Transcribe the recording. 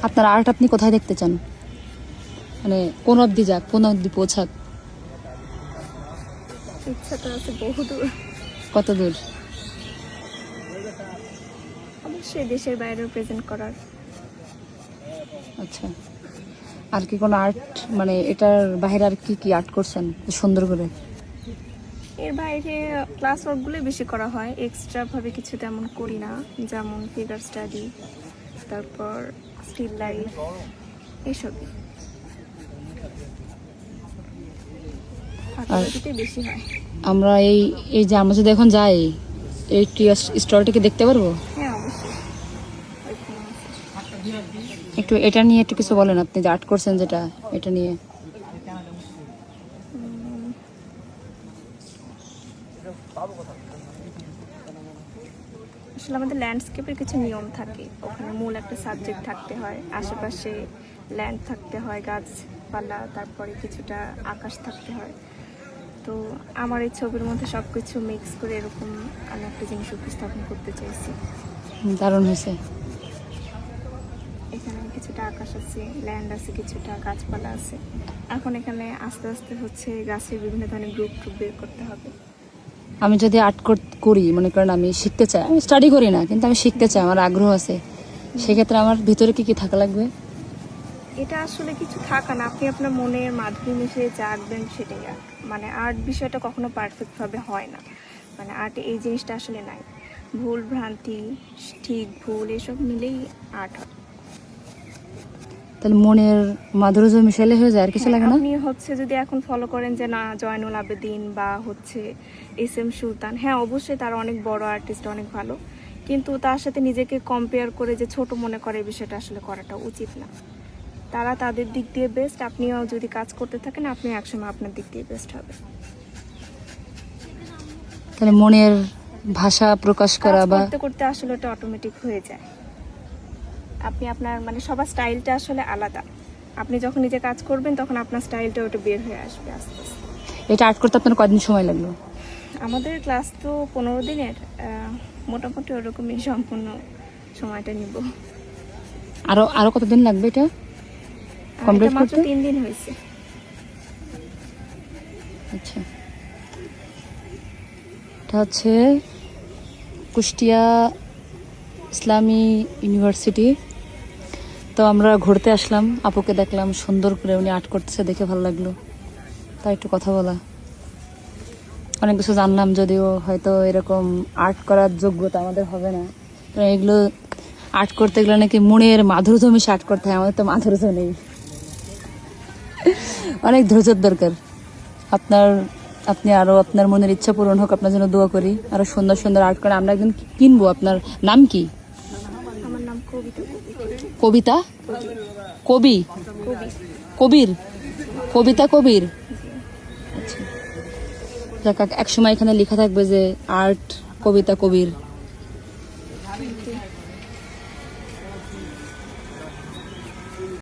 আপনার আর্ট আপনি কোথায় দেখতে চান, মানে কোন অবধি যাক, কোন অবধি পৌঁছাক? ইচ্ছা তো আছে বহুদূর, কত দূর? অবশ্যই দেশের বাইরেও প্রেজেন্ট করার। আচ্ছা, আর কি কোনো আর্ট, মানে এটার বাইরে আর কি কি আর্ট করছেন সুন্দর করে? এর বাইরে ক্লাস ওয়ার্কগুলো বেশি করা হয়, এক্সট্রা ভাবে কিছু তেমন করি না, যেমন ফিগার স্টাডি, তারপর স্টিল লাইফ, এসবই ফটোগ্রাফিতে বেশি হয়। আমরা এই এই যে আমরা যদি এখন যাই, এই টি স্টলটাকে দেখতে পারবো? হ্যাঁ অবশ্যই, ওইখানে আছে। একটু এটা নিয়ে একটু কিছু বলেন, আপনি যে আর্ট করছেন যেটা, এটা নিয়ে। আসলে আমাদের ল্যান্ডস্কেপের কিছু নিয়ম থাকে, ওখানে মূল একটা সাবজেক্ট থাকতে হয়, আশেপাশে ল্যান্ড থাকতে হয়, গাছপালা, তারপরে কিছুটা আকাশ থাকতে হয়। তো আমার এই ছবির মধ্যে সব কিছু মিক্স করে এরকম আমি একটা জিনিস উপস্থাপন করতে চাইছি। দারুণ হয়েছে। এখানে কিছুটা আকাশ আছে, ল্যান্ড আছে, কিছুটা গাছপালা আছে। এখন এখানে আস্তে আস্তে হচ্ছে গাছের বিভিন্ন ধরনের গ্রুপ বের করতে হবে। আমি যদি আর্ট করি, মনে করেন আমি শিখতে চাই, আমি স্টাডি করি না কিন্তু আমি শিখতে চাই, আমার আগ্রহ আছে, সেক্ষেত্রে আমার ভিতরে কি কি থাকা লাগবে? এটা আসলে কিছু থাকা না, আপনি আপনার মনের মাধুরী মিশিয়ে যা আঁকবেন সেটাই আর্ট। মানে আর্ট বিষয়টা কখনো পারফেক্টভাবে হয় না, মানে আর্টে এই জিনিসটা আসলে নাই। ভুল ভ্রান্তি, ঠিক ভুল এসব মিলেই আর্ট হয়। তাহলে মনের মাধুর্য মিশাইলে হয়ে যায়, আর কিছু লাগে না? আপনি হচ্ছে যদি এখন ফলো করেন যে না জয়নুল আবেদিন বা হচ্ছে SM সুলতান, হ্যাঁ অবশ্যই তারা অনেক বড় আর্টিস্ট, অনেক ভালো, কিন্তু তার সাথে নিজেকে কম্পেয়ার করে যে ছোট মনে করে, এই বিষয়টা আসলে করাটা উচিত না। তারা তাদের দিক দিয়ে বেস্ট, আপনিও যদি কাজ করতে থাকেন আপনি একসময় আপনার দিক দিয়ে বেস্ট হবে। তাহলে মনের ভাষা প্রকাশ কাজ করা বা করতে করতে আসলে ওটা অটোমেটিক হয়ে যায়। আপনি আপনার মানে সবার স্টাইলটা আসলে আলাদা, আপনি যখন নিজে কাজ করবেন তখন আপনার স্টাইলটা ওটা বের হয়ে আসবে আস্তে আস্তে। এটা আর্ট করতে আপনার কদিন সময় লাগলো? আমাদের ক্লাস তো 15 দিনের, মোটামুটি ওরকমই সম্পূর্ণ সময়টা নিব। আরো আরো কতদিন লাগবে এটা কমপ্লিট এটা মাত্র করতে? 3 দিন হয়েছে। আচ্ছা, এটা হচ্ছে কুষ্টিয়া ইসলামী ইউনিভার্সিটি। তো আমরা ঘুরতে আসলাম, আপুকে দেখলাম সুন্দর করে উনি আর্ট করতেছে, দেখে ভালো লাগলো, তাই একটু কথা বলা। অনেক কিছু জানলাম, যদিও হয়তো এরকম আর্ট করার যোগ্যতা আমাদের হবে না, কারণ এগুলো আর্ট করতে গেলে নাকি মনের মাধুর্য মিশে আর্ট করতে হয়, আমাদের তো মাধুর্য নেই, অনেক ধৈর্যের দরকার। আপনি আরো আপনার মনের ইচ্ছা পূরণ হোক, আপনার জন্য দোয়া করি, আরো সুন্দর সুন্দর আর্ট করে আমরা একদিন কিনবো। আপনার নাম কি? আমার নাম কবিতা। কবিতা? কবি? কবি। কবির? কবিতা কবির? আচ্ছা, যাক, এক সময় এখানে লেখা থাকবে যে আর্ট কবিতা কবির।